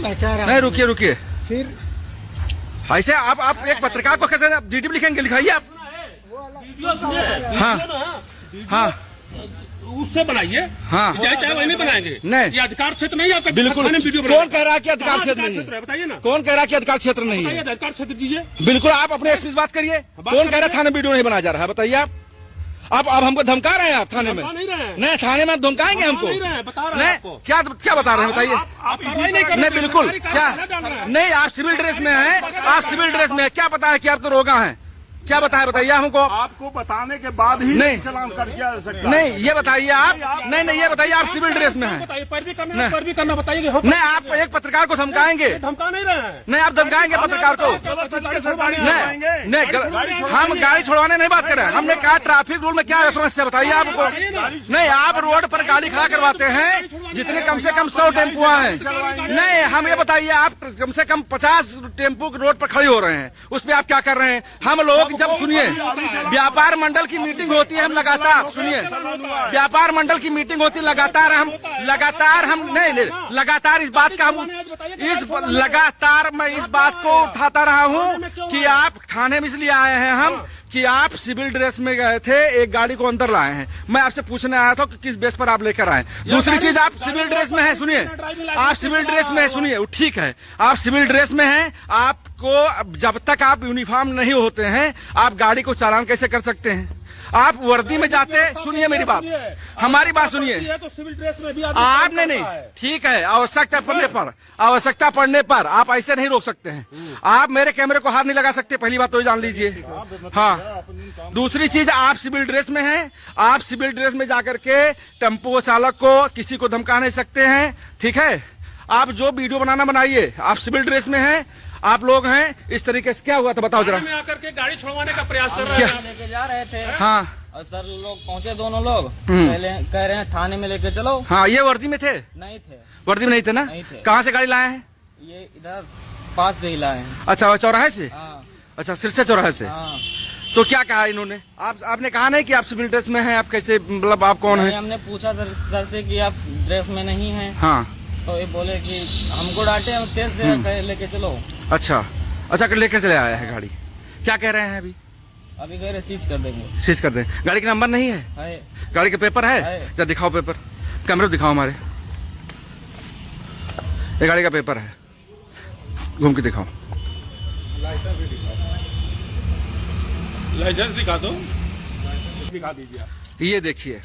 मैं कह रहा नहीं रुकिए रुकिए, फिर ऐसे आप एक पत्रकार को कैसे डीटी लिखेंगे? लिखाइए आप। हाँ हाँ उससे बनाइए। हाँ चाहे वही नहीं बनाएंगे। नहीं, ये अधिकार क्षेत्र नहीं है आपका। बिल्कुल। कौन कह रहा है कि अधिकार क्षेत्र नहीं है? बताइए ना, कौन कह रहा है कि अधिकार क्षेत्र नहीं है? अधिकार क्षेत्र दीजिए। बिल्कुल, आप अपने एसपी से बात करिए। कौन कह रहा है थाने वीडियो नहीं बनाया जा रहा है? बताइए आप। अब हमको धमका रहे हैं आप थाने में? नहीं, थाने में धमकाएंगे हमको? नहीं, क्या बता रहे हैं बताइए। नहीं बिल्कुल, क्या नहीं, आप सिविल ड्रेस में हैं, आप सिविल ड्रेस में, क्या पता है कि आप तो रोगा हैं? क्या बताया बताइए हमको। आपको बताने के बाद ही नहीं चलान कर दिया जा सकता है। नहीं, ये बताइए आप। नहीं, ये बताइए आप सिविल ड्रेस में हैं। पर भी करना बताइए। नहीं, आप एक पत्रकार को धमकाएंगे? धमका नहीं रहे हैं। नहीं, आप धमकाएंगे पत्रकार को? नहीं, हम गाड़ी छुड़वाने नहीं बात कर रहे हैं। हमने कहा ट्रैफिक रूल में क्या समस्या बताइए आपको। नहीं, आप रोड पर गाड़ी खड़ा करवाते हैं, जितने कम से कम 100 टेम्पो हैं। नहीं, हम ये बताइए, आप कम से कम 50 टेम्पो रोड पर खड़े हो रहे हैं, उसमें आप क्या कर रहे हैं? हम लोग जब सुनिए, व्यापार मंडल की मीटिंग होती है, हम लगातार सुनिए, व्यापार मंडल की मीटिंग होती है, लगातार हम नहीं लगातार इस बात का मैं इस बात को उठाता रहा हूं कि आप थाने में इसलिए आए हैं हम कि आप सिविल ड्रेस में गए थे, एक गाड़ी को अंदर लाए हैं। मैं आपसे पूछने आया था कि किस बेस पर आप लेकर आए। दूसरी चीज, आप सिविल ड्रेस में हैं, सुनिए, आप सिविल ड्रेस में सुनिए, ठीक है, आप सिविल ड्रेस में हैं, आपको जब तक आप यूनिफॉर्म नहीं होते हैं, आप गाड़ी को चालान कैसे कर सकते हैं? आप वर्दी में जाते, सुनिए मेरी बात, हमारी बात सुनिए। तो सिविल ड्रेस में भी आपने नहीं, ठीक है, आवश्यकता पड़ने पर आप ऐसे नहीं रोक सकते हैं। आप मेरे कैमरे को हाथ नहीं लगा सकते, पहली बात तो जान लीजिए। हाँ, दूसरी चीज, आप सिविल ड्रेस में हैं, आप सिविल ड्रेस में जाकर के टेम्पो चालक को किसी को धमका नहीं सकते हैं, ठीक है? आप जो वीडियो बनाना बनाइए, आप सिविल ड्रेस में हैं, आप लोग हैं, इस तरीके से क्या हुआ था बताओ जरा। आकर के गाड़ी छुड़वाने का प्रयास कर रहे हैं, लेके जा रहे थे। हाँ, और सर लोग पहुंचे, दोनों लोग पहले कह रहे हैं थाने में लेके चलो। हाँ, ये वर्दी में थे? नहीं थे, वर्दी में नहीं थे ना? नहीं थे। कहाँ से गाड़ी लाए हैं? ये इधर पास से ही लाए हैं। अच्छा, चौराहे से? हाँ। अच्छा, सिरसा चौराहे से। हाँ। तो क्या कहा इन्होंने? आपने कहा नहीं कि आप सिविल ड्रेस में हैं, आप कैसे, मतलब आप कौन है? हमने पूछा सर से कि आप ड्रेस में नहीं हैं। हाँ, तो ये बोले कि हमको डांटे, तेज से लेके चलो। अच्छा, लेकर चले आया है गाड़ी। क्या कह रहे हैं अभी? अभी कह रहे सीज कर देंगे। सीज कर दें। गाड़ी का नंबर नहीं है? गाड़ी के पेपर है? जरा दिखाओ पेपर, कैमरे दिखाओ हमारे। ये गाड़ी का पेपर है, घूम के दिखाओ। लाइसेंस दिखा दो, दिखा दीजिए। ये देखिए,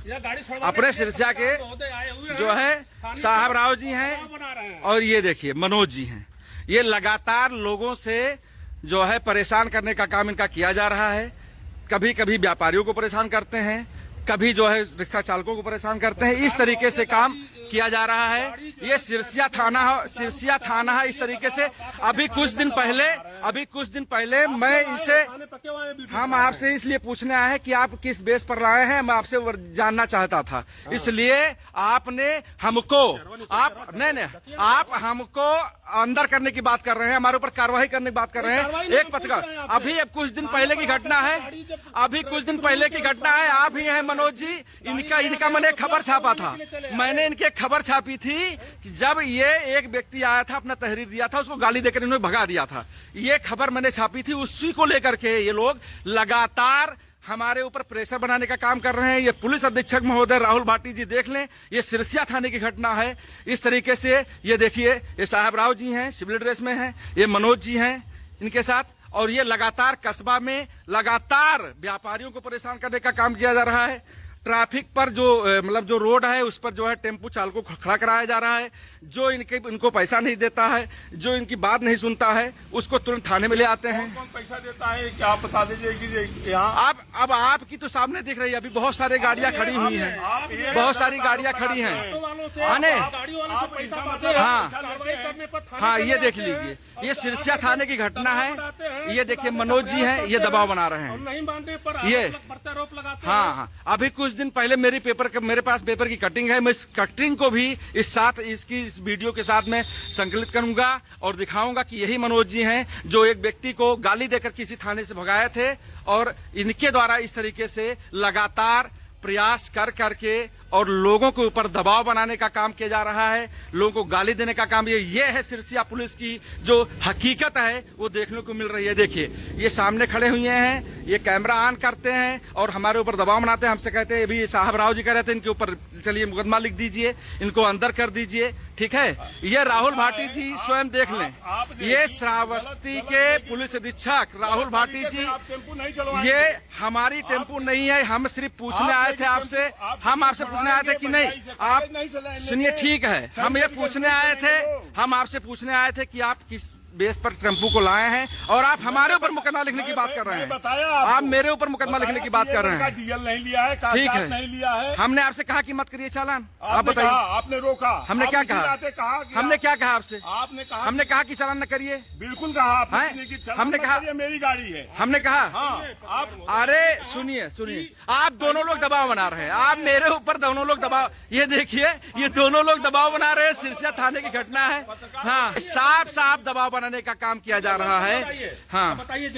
अपने सिरसा के जो है साहब राव जी हैं, और ये देखिए मनोज जी हैं। ये लगातार लोगों से जो है परेशान करने का काम इनका किया जा रहा है। कभी कभी व्यापारियों को परेशान करते हैं, कभी जो है रिक्शा चालकों को परेशान करते हैं। इस तरीके से काम किया जा रहा है। ये सिरसिया थाना है इस तरीके से। अभी कुछ दिन पहले मैं इनसे, हम आपसे इसलिए पूछने आए हैं कि आप किस बेस पर लाए हैं, मैं आपसे जानना चाहता था। इसलिए आपने हमको, आप हमको अंदर करने की बात कर रहे हैं, हमारे ऊपर कार्रवाई करने की बात कर रहे हैं। एक पत्रकार, अभी कुछ दिन पहले की घटना है, आप ही हैं मनोज जी, इनका मैंने खबर छापा था। मैंने इनके खबर छापी थी कि जब ये एक व्यक्ति आया था, अपना तहरीर दिया था, उसको गाली देकर इन्होंने भगा दिया था। ये खबर मैंने छापी थी, उसी को लेकर के ये लोग लगातार हमारे ऊपर प्रेशर बनाने का काम कर रहे हैं। ये पुलिस अधीक्षक महोदय राहुल भाटी जी देख लें, ये सिरसिया थाने की घटना है। इस तरीके से ये देखिए, ये साहब राव जी हैं, सिविल ड्रेस में हैं, ये मनोज जी हैं इनके साथ, और ये लगातार कस्बा में लगातार व्यापारियों को परेशान करने का काम किया जा रहा है। ट्रैफिक पर जो मतलब जो रोड है उस पर जो है टेम्पो चालकों को खड़ा कराया जा रहा है। जो इनको पैसा नहीं देता है, जो इनकी बात नहीं सुनता है, उसको तुरंत थाने में ले आते हैं। कौन पैसा देता है क्या आप बता दीजिए कि यहाँ अब आपकी तो सामने दिख रही है, अभी बहुत सारी गाड़ियाँ खड़ी हुई हैं, बहुत सारी गाड़ियाँ खड़ी हैं। हाँ, ये देख लीजिए, ये सिरसिया थाने की घटना है। ये देखिए मनोज जी हैं, ये दबाव बना रहे हैं। ये हाँ, अभी कुछ दिन पहले मेरे पास पेपर की कटिंग है। मैं इस कटिंग को भी इस वीडियो के साथ में संकलित करूंगा और दिखाऊंगा कि यही मनोज जी हैं जो एक व्यक्ति को गाली देकर किसी थाने से भगाए थे, और इनके द्वारा इस तरीके से लगातार प्रयास कर करके और लोगों के ऊपर दबाव बनाने का काम किया जा रहा है, लोगों को गाली देने का काम। ये है सिरसिया पुलिस की जो हकीकत है वो देखने को मिल रही है। देखिए ये सामने खड़े हुए हैं, ये कैमरा ऑन करते हैं और हमारे ऊपर दबाव बनाते हैं। हमसे कहते हैं अभी साहब राव जी कह रहे थे इनके ऊपर चलिए मुकदमा लिख दीजिए, इनको अंदर कर दीजिए, ठीक है। ये राहुल भाटी जी स्वयं देख लें, ये श्रावस्ती के पुलिस अधीक्षक राहुल भाटी जी, आप टेम्पो नहीं चलवाएंगे। ये हमारी टेम्पो नहीं है, हम सिर्फ पूछने आए थे आपसे, हम आपसे पूछने आए थे कि नहीं आप सुनिए, ठीक है, हम ये पूछने आए थे, हम आपसे पूछने आए थे कि आप किस बेस पर टेम्पो को लाए हैं और आप हमारे ऊपर मुकदमा लिखने की बात कर रहे हैं। बताया आप मेरे ऊपर मुकदमा लिखने की बात कर रहे हैं। डीएल नहीं लिया है, ठीक है, नहीं लिया है। हमने आपसे कहा कि मत करिए चालान, आप बताइए। आपने रोका, हमने क्या कहा? हमने क्या कहा आपसे? आपने कहा, हमने कहा कि चालान न करिए। बिल्कुल कहा आपने हैं? कि चालान हमने मत कहा, करिए, मेरी गाड़ी है। हमने कहा हाँ, आप अरे सुनिए, आप दोनों लोग दबाव बना रहे हैं, आप मेरे ऊपर दोनों लोग दबाव, ये देखिए ये दोनों लोग दबाव बना रहे हैं। सिरसिया थाने की घटना है, हाँ, साफ दबाव बनाने का काम किया जा रहा है। हाँ बताइए